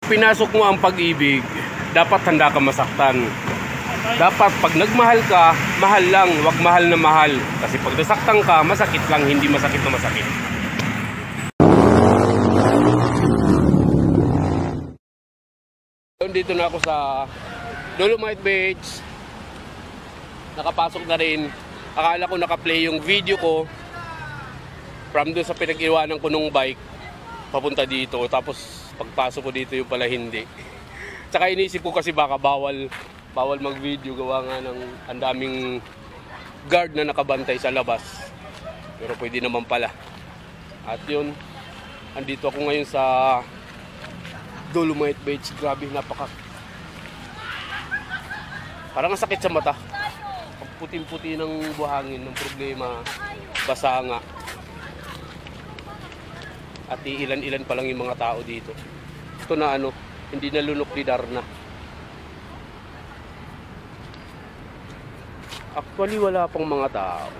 pinasok mo ang pag-ibig, dapat handa ka masaktan. Dapat pag nagmahal ka, mahal lang, wag mahal na mahal. Kasi pag nasaktan ka, masakit lang, hindi masakit na masakit. Dito na ako sa Dolomite Beach. Nakapasok na rin. Akala ko naka-play yung video ko from doon sa pinag-iwanan ko nung bike papunta dito. Tapos pagpasok ko dito yung pala hindi. Tsaka inisip ko kasi baka bawal mag-video, gawa nga ng ang daming guard na nakabantay sa labas. Pero pwede naman pala. At yun, andito ako ngayon sa Dolomite Beach. Grabe, parang ang sakit sa mata. Pag puting-puti ng buhangin, ng problema, basa nga. At ilan-ilan pa lang yung mga tao dito. Ito na hindi na lunok ni Darna. Actually, wala pang mga tao.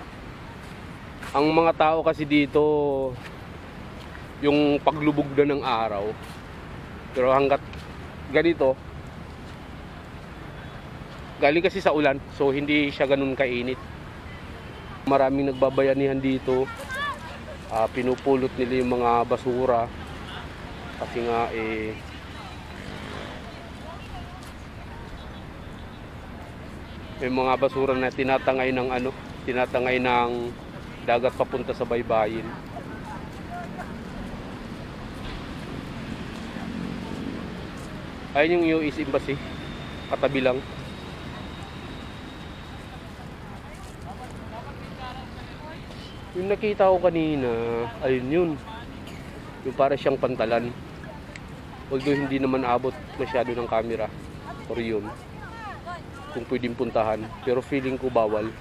Ang mga tao kasi dito, yung paglubog na ng araw. Pero hanggat ganito, galing kasi sa ulan, so hindi siya ganun kainit. Maraming nagbabayanihan dito. Pinupulot nila yung mga basura. Kasi nga may mga basura na tinatangay ng dagat papunta sa baybayin. Ayun yung US Embassy, katabi lang. Yung nakita ko kanina, ayun yun. Yung para siyang pantalan. Although hindi naman abot masyado ng camera. Or yun. Kung pwedeng puntahan. Pero feeling ko bawal.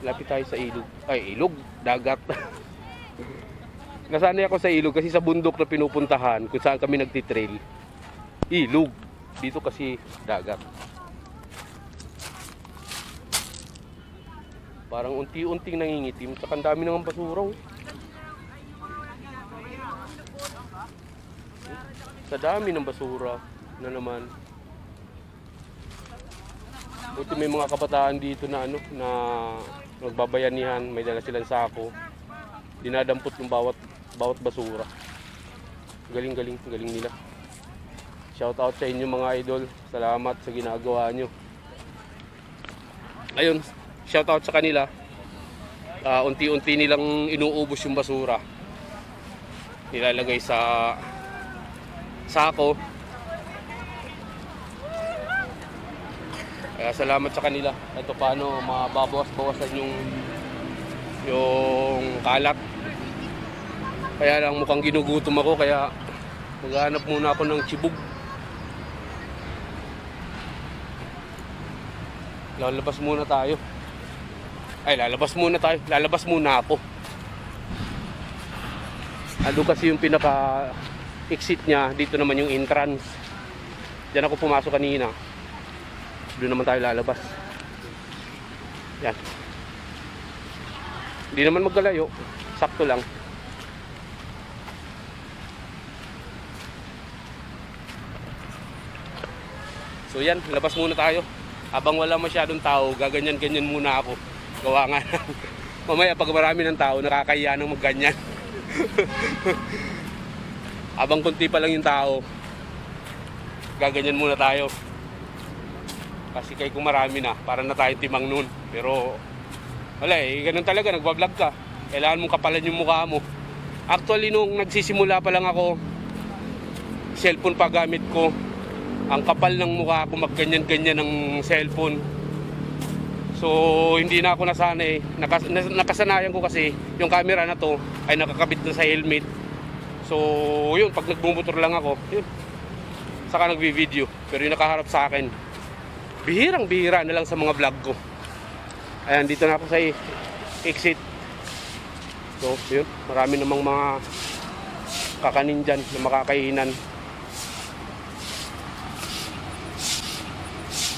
Lapit tayo sa ilog. Ay, ilog. Dagat. Nasanay ako sa ilog kasi sa bundok na pinupuntahan kung saan kami nagtitrail. Ilog. Dito kasi dagat. Parang unti-unting nangingitim. Saka ang dami ng basura. Sa dami ng basura na naman. Buti may mga kabataan dito na na nagbabayanihan, may dala silang sako. Dinadampot ng bawat basura. Galing nila. Shout out sa inyo mga idol. Salamat sa ginagawa nyo. Ayun, shout out sa kanila. Unti-unti nilang inuubos yung basura. Nilalagay sa sako. Kaya salamat sa kanila. Ito paano mababawas-bawasan yung kalat. Kaya lang mukhang ginugutom ako, kaya maghanap muna ako ng chibog. Lalabas muna muna ako. Kasi yung pinaka exit niya, dito naman yung entrance. Diyan ako pumasok kanina. Doon naman tayo lalabas. Yan. Hindi naman maggalayo. Sakto lang. So yan, labas muna tayo. Habang wala masyadong tao, gaganyan-ganyan muna ako. Gawa nga. Mamaya pag marami ng tao, nakakahiya nang magganyan. Habang kunti pa lang yung tao, gaganyan muna tayo. Kasi kung marami na, para na tayong timang nun. Pero wala ganun talaga, nagbablog ka. Kailangan mong kapalan yung mukha mo. Actually, nung nagsisimula pa lang ako, cellphone pa gamit ko. Ang kapal ng mukha ko, magganyan-ganyan ng cellphone. So hindi na ako nasanay. Nakasanayan ko kasi yung camera na to ay nakakabit na sa helmet. So yun, pag nagbumotor lang ako, yun, saka nagbi-video. Pero yung nakaharap sa akin, bihirang-bihira na lang sa mga vlog ko. Ayan, dito na ako sa exit. So yun, marami namang mga kakanin dyan na makakainan.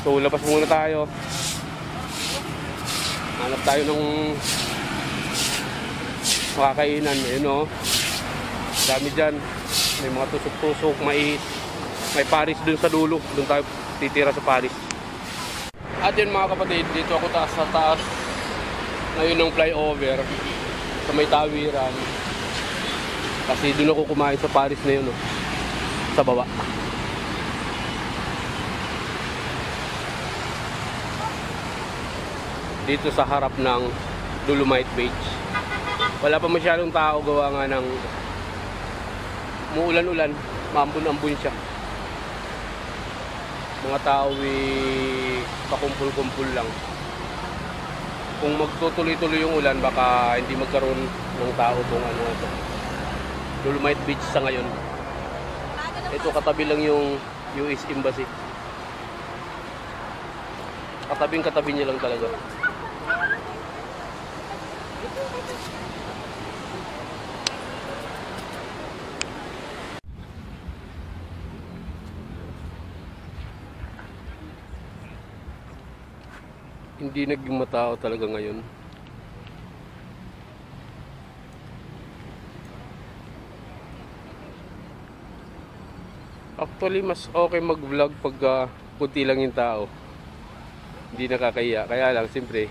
So labas muna tayo. Hanap tayo ng makakainan. Ayun o. Dami dyan. May mga tusok-tusok, mais. May paris dun sa dulo. Dun tayo titira sa paris. At yun mga kapatid, dito ako taas sa taas. Ngayon ng flyover. Sa may tawiran. Kasi dun ako kumain sa paris na yun. Oh. Sa baba. Dito sa harap ng Dolomite Beach. Wala pa masyadong tao, gawa nga ng muulan-ulan, maambun-ambun siya. Mga tao pakumpul-kumpul lang. Kung magtutuloy-tuloy yung ulan, baka hindi magkaroon ng tao tong ano ito. Dolomite Beach sa ngayon. Ito katabi lang yung US Embassy. Katabing-katabi niya lang talaga. Hindi naging matao talaga ngayon. Actually, mas okay mag-vlog pag kunti lang yung tao. Hindi nakakahiya. Kaya lang, siyempre,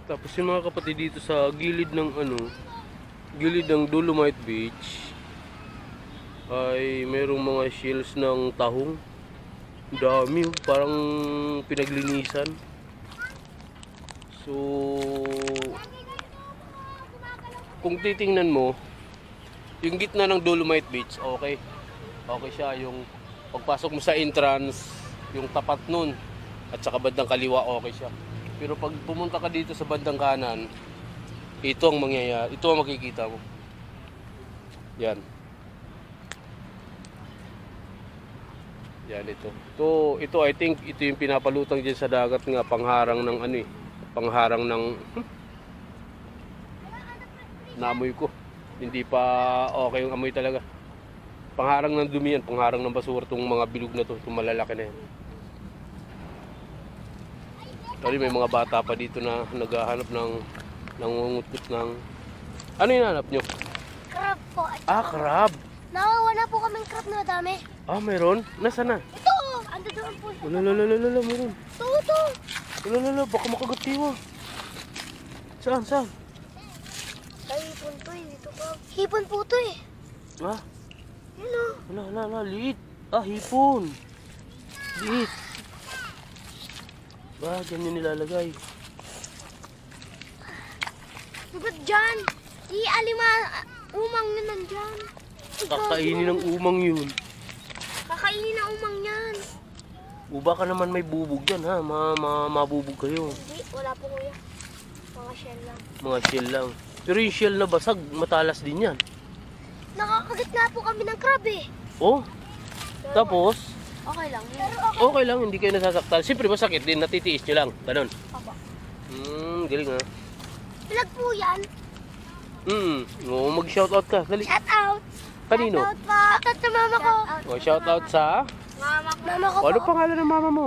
tapos yung mga kapatid dito sa gilid ng gilid ng Dolomite Beach ay mayroong mga shells ng tahong. Dami, parang pinaglinisan. So kung titingnan mo yung gitna ng Dolomite Beach, okay siya. Yung pagpasok mo sa entrance, yung tapat nun at saka bandang kaliwa, okay siya. Pero pag pumunta ka dito sa bandang kanan, ito ang mangyayari, ito ang makikita mo. Yan. Yan ito. Ito I think ito yung pinapalutang diyan sa dagat nga, pangharang ng pangharang ng naamoy ko. Hindi pa okay yung amoy talaga. Pangharang ng dumi yan, pangharang ng basura tong mga bilog na to, itong malalaki na yan. Kasi may mga bata pa dito na naghahanap ng nangungutkot ng ano hinahanap nyo? Crab po. Crab. Nakawala po kaming crab na dami. Meron? Nasaan na? Ito! Ando doon po. Lala, meron. Ito. Lala, baka makagatiwa. Saan? Ay, hipon to eh. Dito po. Hipon po to eh. Ha? Yun o. Wala, liit. Hipon. Liit. Dyan yun nilalagay. Ba't dyan? Umang yun nandyan. Kakainin ng umang yun. Kakainin ng umang yan. Baka naman may bubog yan ha. Mabubog kayo. Hindi, wala po kuya. Mga shell lang. Mga shell lang. Pero yung shell na basag, matalas din yan. Nakakagat nga po kami ng crab eh. Oh? Tapos? Okay lang. Pero Okay lang, hindi kayo nasasaktan. Siyempre masakit din, natitiis nyo lang. Ganon. Papa. Galing ha. Vlog po yan. Oo, mag-shoutout ka. Dali. Shout out. Kanino? Shout out po. Shout out sa mama ko. Shoutout sa? Mama ko Ano po. pangalan ng mama mo?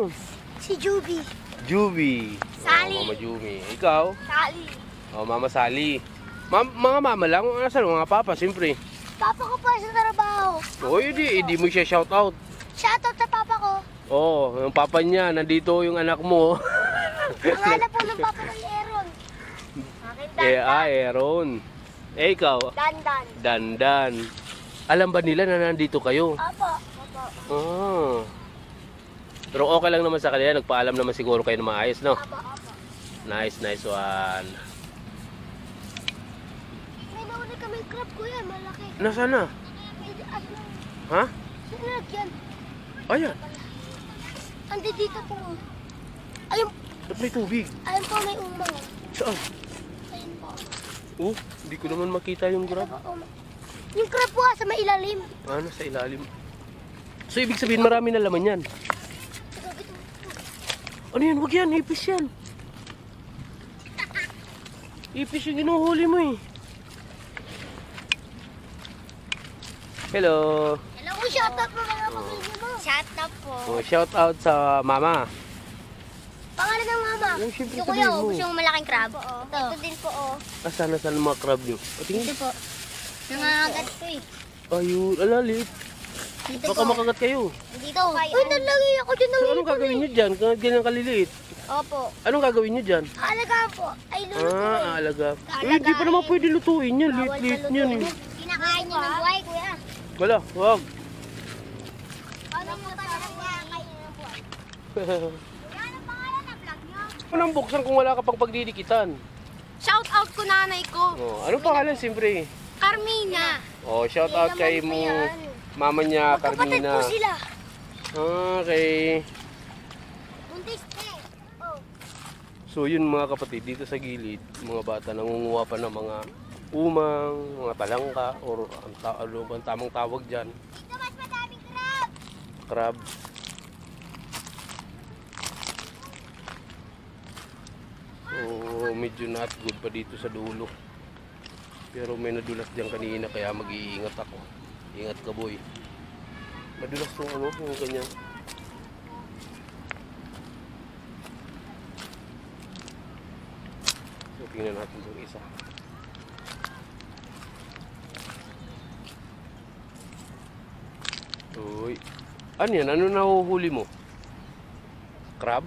Si Juby. Juby. Sally. Mama Juby. Ikaw? Sally. Mama Sally. Mga mama lang. Nasaan mga papa, siyempre. Papa ko po sa trabaho. Hindi mo siya shoutout. Shout out sa papa ko. Yung papa niya, nandito yung anak mo. Pangalan po ng papa ng Aaron. Akin Aaron. Ikaw? Dandan. Alam ba nila na nandito kayo? Apo. Pero okay lang naman sa kanila, nagpaalam naman siguro kayo na maayos, no? Apo. Nice one. May nahuli kaming crab kuya, malaki. Nasaan na? Ha? Sinag yan. Ayan. Andi dito po. Ayun. May tubig. Ayun po, may umang. Saan? Ayun po. Hindi ko naman makita yung crab. Yung crab po sa may ilalim. Sa ilalim. So ibig sabihin marami na laman yan. Ano yan? Huwag yan, ipis yan. Ipis yung ginuhuli mo eh. Hello. Hello, shout out mo mga pamilya mo. Shout out po. Oh, shout out sa mama. Pangalan ng mama. Oh, syempre Yung sabihin kuya, mo. gusto mong malaking crab. Ito din po, oh. Asan ang mga crab nyo? O, tingin. Ito po. Nangangagat ko eh. Ayun, alalit. Dito Baka po. makagat kayo. Dito. Ay, nalagay ako dyan ng So, anong gagawin nyo dyan? Kung ganyan kaliliit. Opo. Anong gagawin nyo dyan? Alagaan po. Ay, lulutuin. Alaga. Alagaan. Hindi pa naman pwede lutuin yan. Bawal Liit-liit palutuin. yan eh. Kinakain niyo ng buhay, kuya. Wala, wag. Ano mo pa ng kainin ng buhay? Anong pangalan ng vlog niyo? Anong buksan kung wala ka pang pagdidikitan? Shout out ko nanay ko, Oh, anong pangalan siyempre? Carmina. Oh, shout out kay mo mama niya, Kapatid Carmina. po sila. Okay. Buntis eh. Oh. So yun mga kapatid, dito sa gilid, mga bata nangunguha pa ng mga umang, mga talangka, or ang tamang tawag dyan, Dito mas madaming crab. crab. So medyo not good pa dito sa dulo. Pero may nadulas dyan kanina kaya mag-iingat ako. Ingat ka boy. Madulas tong ano, yung ganyan. So tingnan natin itong isa. Uy. Ano yan? Ano nahuhuli mo? Crab?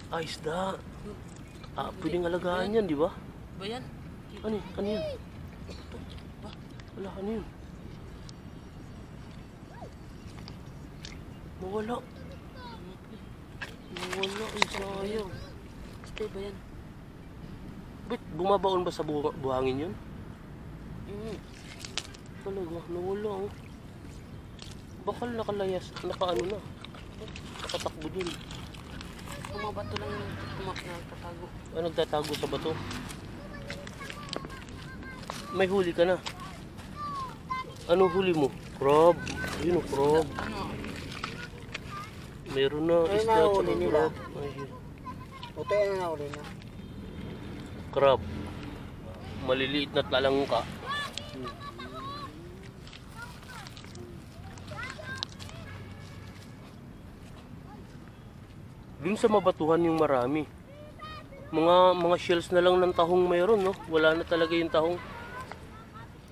Ah, isda. Ah, pwedeng alagaan yan, di ba? Ba yan? Ano yun? Ano yun? Wala, ano yun? Nawala. Nawala, ay sayang. Stay ba yan? Ba't bumabaon ba sa buhangin yun? Mm. Talaga, nawala oh. Bakal nakalayas, nakaano na. Nakatakbo dun. Mga bato lang yung nagtatago. Ah, nagtatago sa bato. May huli ka na. Anong huli mo? Crab. Ayun o, crab. Ano? Meron na isda at saka crab. Ayun. Ito yung nahuli na. Crab. Maliliit na talangka. Dun sa mabatuhan yung marami. Mga shells na lang ng tahong mayroon, no? Wala na talaga yung tahong.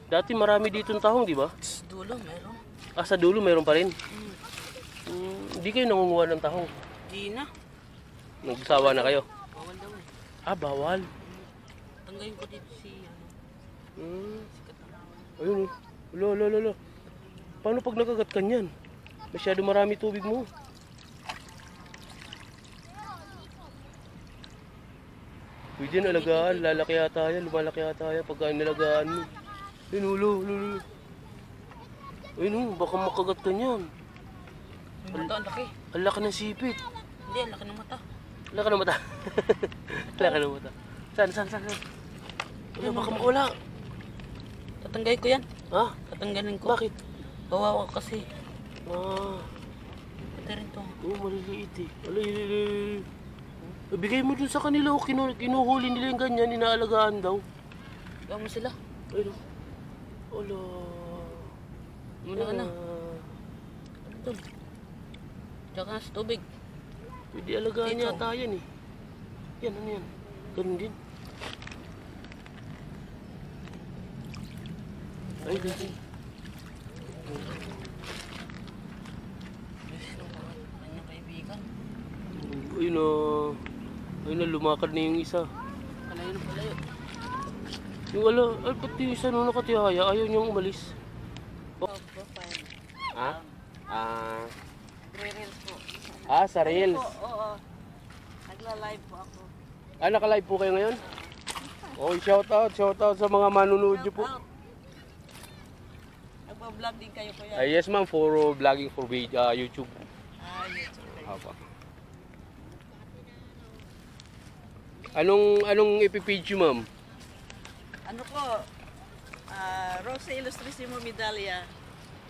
Dati marami dito ng tahong, di ba? Dulo, meron. Ah, sa dulo mayroon pa rin. Hindi kayo nangunguha ng tahong. Di na. Nagsawa na kayo. Bawal daw eh. Ah, bawal. Tanggayin ko dito si ano. Si Katangawan. Ayun eh. Lo. Paano pag nakagat ka niyan? Masyado marami tubig mo. Pwede na alagaan. Lalaki yata yan. Lumalaki yata yan pagka nilagaan mo. Ayun, lo. Ayun, baka makagat ka niyan. May mata, ang laki. Ang laki ng sipit. Hindi, ang laki ng mata. Ang laki ng mata. Ang laki ng mata. Saan? Ayun, baka makawala. Tatanggayin ko yan. Ha? Tatanggalin ko. Bakit? Bawa ko kasi. Ah. Pati rin to. Oo, maliliit eh. Alay. Bigay mo dun sa kanila. O, kinuhuli nila yung ganyan. Inaalagaan daw. Bawa mo sila. Ayun. Ala. Muna ka na. Ano to? Tsaka sa tubig. Pwede alagaan Ito. yata yan eh. Yan, ano yan? Ganun din. Ay, ganun. Kanyang kaibigan. Ayun na. Ayun na, lumakad na yung isa. Palayo na palayo. Yung ay, pati yung isa nung nakatihaya, ayaw niyang umalis. Profile. Ha? Reels po. Sa Reels. Oo. Nagla-live po ako. Naka-live po kayo ngayon? Oh, shout out sa mga manunood niyo po. Nagpa-vlog din kayo kuya. Yes ma'am, for vlogging for YouTube. YouTube. Apa. Anong ipipage mo, ma'am? Ano po, Rosa Illustrissimo Medalya.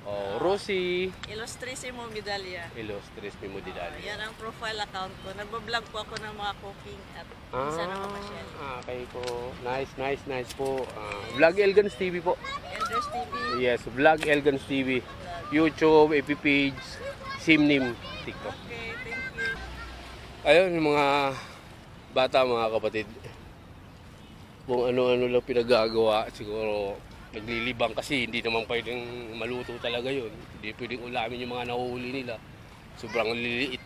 Oh, Rosie. Illustrissimo Medalya. Illustres mi mo dinali. Yan ang profile account ko. Nagbablog po ako ng mga cooking at isa na mamasyal. Okay po. Nice po. Vlog Elgans TV po. Elders TV. Yes, Vlog Elgans TV. YouTube, FB page, Simnim, TikTok. Okay, thank you. Ayun, yung mga bata, mga kapatid. Kung ano-ano lang pinagagawa, siguro naglilibang kasi hindi naman pwedeng maluto talaga yun. Hindi pwedeng ulamin yung mga nahuhuli nila. Sobrang liliit.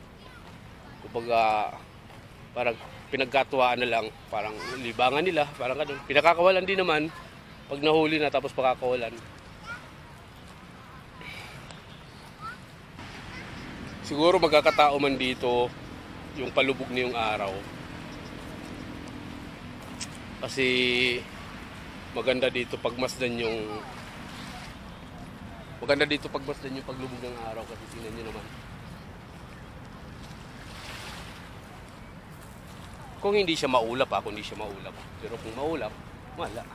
Kumbaga, parang pinagkatuwaan na lang. Parang libangan nila, parang ganun. Pinakakawalan din naman pag nahuli na tapos pakakawalan. Siguro magkakatao man dito yung palubog na yung araw. Kasi maganda dito pagmasdan yung paglubog ng araw kasi tingnan nyo naman. Kung hindi siya maulap Pero kung maulap, wala.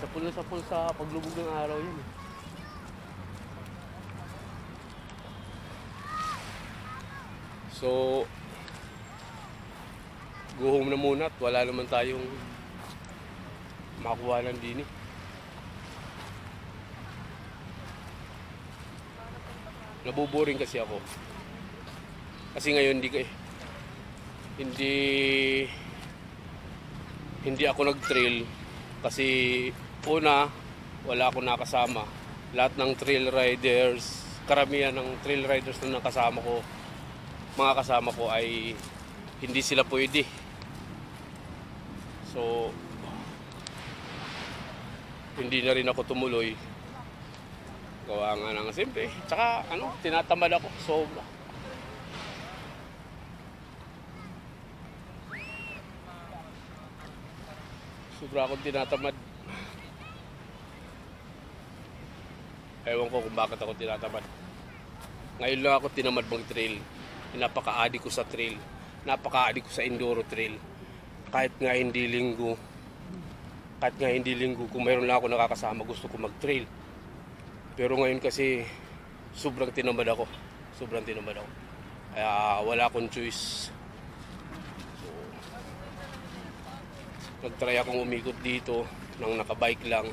Sa pul sa paglubog ng araw yun. So, go home na muna at wala naman tayong makuha ng dini. Nabuboring kasi ako. Kasi ngayon hindi ako nag-trail kasi una wala akong nakasama. Lahat ng trail riders, karamihan ng trail riders na mga kasama ko ay hindi sila pwede. So hindi na rin ako tumuloy. Gawa nga ng simple. Tsaka tinatamad ako. Sobra. Sobra akong tinatamad. Ewan ko kung bakit ako tinatamad. Ngayon lang ako tinamad mag-trail. Napaka-addict ko sa trail. Napaka-addict ko sa enduro trail. Kahit nga hindi linggo, kung mayroon lang ako nakakasama, gusto ko mag-trail. Pero ngayon kasi, sobrang tinamad ako. Kaya wala akong choice. So, nag-try akong umikot dito nang nakabike lang.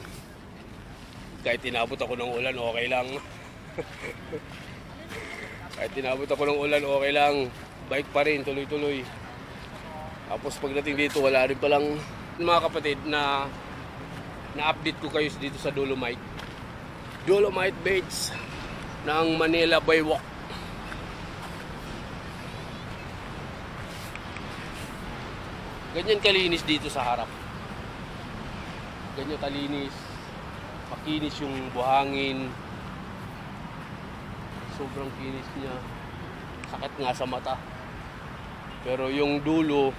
Kahit inabot ako ng ulan, okay lang. Bike pa rin, tuloy-tuloy. Tapos pagdating dito, wala rin palang mga kapatid na na-update ko kayo dito sa Dolomite Beach ng Manila Baywalk. Ganyan kalinis dito sa harap. Ganyan kalinis. Makinis yung buhangin. Sobrang kinis niya. Sakit nga sa mata. Pero yung dulo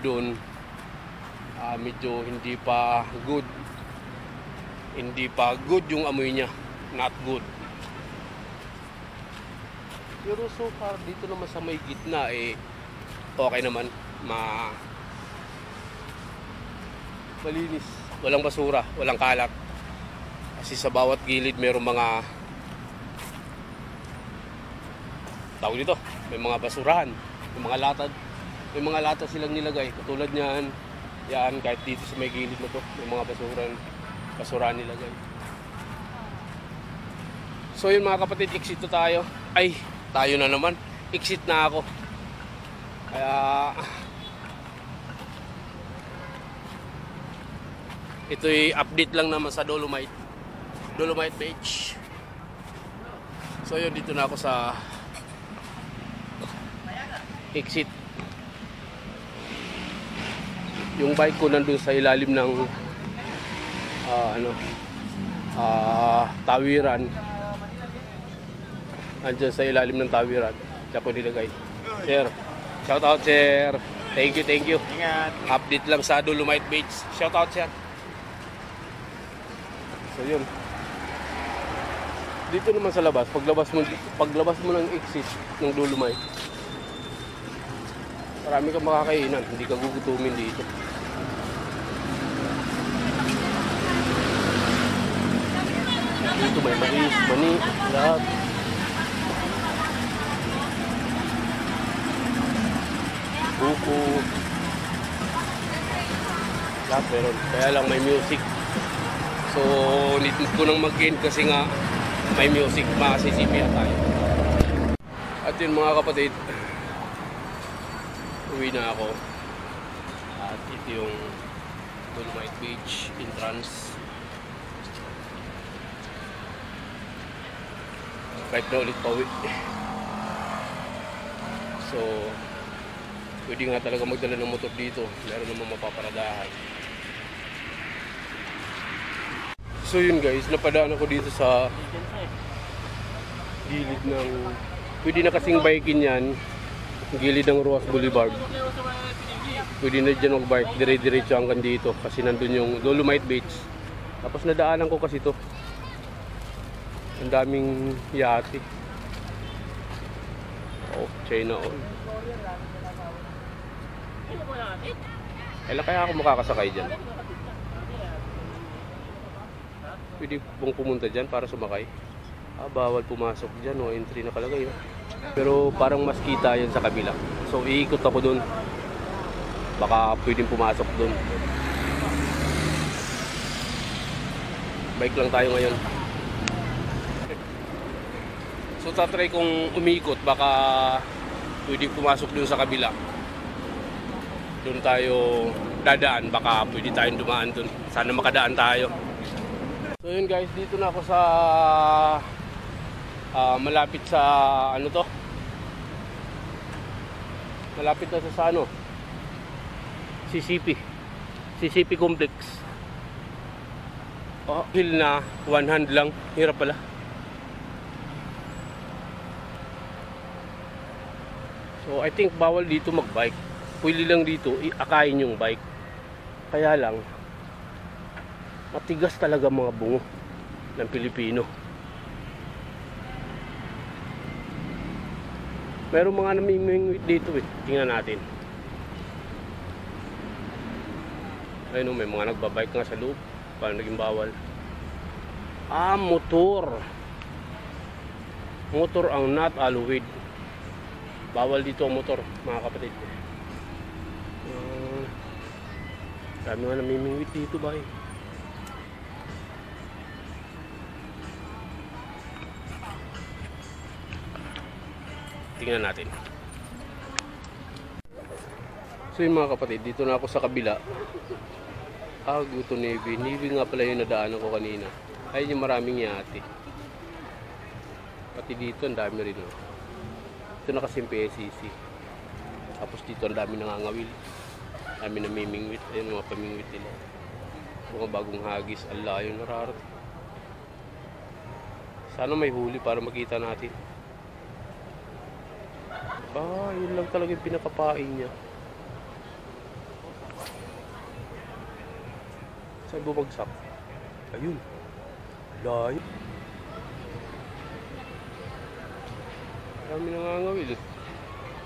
doon, medyo hindi pa good yung amoy niya. Not good. Pero so far dito naman sa may gitna okay naman. Malinis, walang basura, walang kalat. Kasi sa bawat gilid mayroong mga tawag dito, may mga basurahan, may mga lata silang nilagay katulad niyan. Yan, kahit dito sa may gilid na to, may mga basurahan nilagay. So yun mga kapatid, exit na tayo. Tayo na naman. Exit na ako. Kaya ito'y update lang naman sa Dolomite Beach. So yun, dito na ako sa exit. Yung bike ko nandun sa ilalim ng tawiran. Andyan sa ilalim ng tawiran. Diyan ko nilagay. Sir, shout out sir. Thank you. Ingat. Update lang sa Dolomite Beach. Shout out sir. So yun. Dito naman sa labas, paglabas mo ng exit ng Dolomite, marami kang makakainan, hindi ka gugutumin dito. Dito may mais, mani, lahat. Buko. Lahat meron. Kaya lang may music. So, need ko nang mag-end kasi nga may music. Makasisipia tayo. At yun mga kapatid, uwi na ako. At ito yung Dolomite Beach entrance. Bike na ulit pauwi. So, pwede nga talaga magdala ng motor dito. Meron naman mapaparadahan. So yun guys, napadaan ako dito sa gilid ng... Pwede na kasing bikin yan. Gilid ng Roas Boulevard. Pwede na dyan mag-bike. Dire-diretso hanggang dito. Kasi nandun yung Dolomite Beach. Tapos nadaanan ko kasi to. Ang daming yate. Oh, China on. Kailan kaya ako makakasakay dyan? Pwede pong pumunta dyan para sumakay. Bawal pumasok dyan. No entry nakalagay. Pero parang mas kita yan sa kabila. So iikot ako dun. Baka pwedeng pumasok dun. Bike lang tayo ngayon. So tatry kong umikot. Baka pwedeng pumasok dun sa kabila. Doon tayo dadaan. Baka pwede tayong dumaan dun. Sana makadaan tayo. So yun guys, dito na ako sa malapit sa ano to? Malapit na sa ano? CCP Complex. Oh, hill na, one hand lang. Hirap pala. So I think bawal dito magbike. Pwede lang dito iakayin yung bike. Kaya lang matigas talaga mga bungo ng Pilipino. Meron mga namimingwit dito eh. Tingnan natin. Ayun, may mga nagbabike nga sa loob. Paano naging bawal? Motor. Motor ang not allowed. Bawal dito ang motor, mga kapatid. Dami nga namimingwit dito ba eh. Tingnan natin. So yung mga kapatid, dito na ako sa kabila. Guto Navy. Navy nga pala yung nadaanan ko kanina. Ayun yung maraming yate. Pati dito ang dami rin. Oh. Ito na kasi yung PSCC. Tapos dito ang dami nangangawil. Dami namimingwit. Ayun mga pamingwit nila. Mga bagong hagis. Allah yung nararat. Sana may huli para makita natin. Yun lang talaga yung pinakapain niya. Saan bumagsak? Ayun. Layo. Marami nangangawil.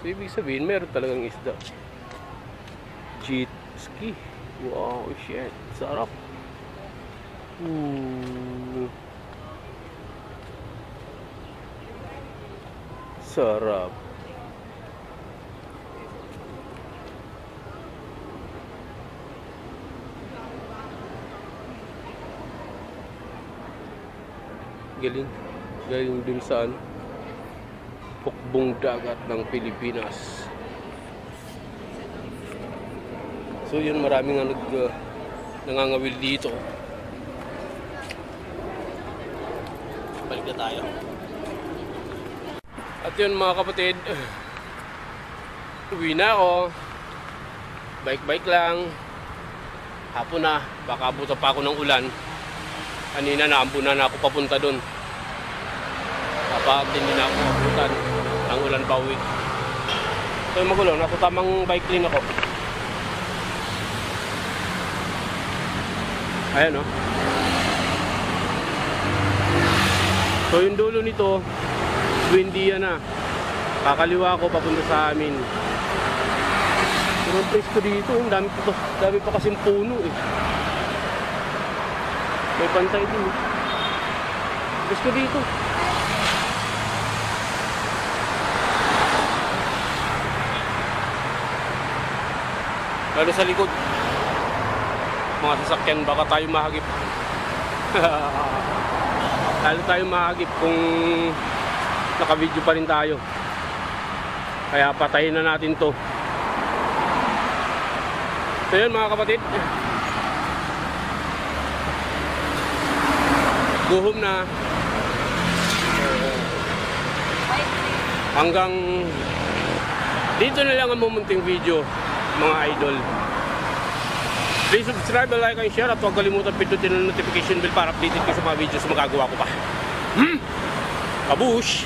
So ibig sabihin, meron talagang isda. Jet ski. Wow, shit. Sarap. Sarap. Galing dun saan hukbong dagat ng Pilipinas. So yun, maraming nangangawil dito. Balik na tayo. At yun mga kapatid, uwi na ako. Bike lang. Hapon na, baka abutan pa ako ng ulan. Kanina naampunan na ako papunta doon. Kapag hindi na ako abutan ng ulan pa uwi. So yung magulo, nasa tamang bike lane ako. Ayan o. So yung dulo nito, Buendia na. Kakaliwa ako papunta sa amin. Pero ang place ko dito, dami pa kasing puno eh. May pantay din eh. Labis ko dito. Lalo sa likod. Mga sasakyan, baka tayo mahagip. Lalo tayo mahagip kung naka-video pa rin tayo. Kaya patayin na natin to. So yun mga kapatid. Guhom na. Hanggang dito na lang ang mumunting video mga idol. Please subscribe, like, and share. At huwag kalimutan pindutin ang notification bell para updated kayo sa mga videos na magagawa ko pa. Kabush!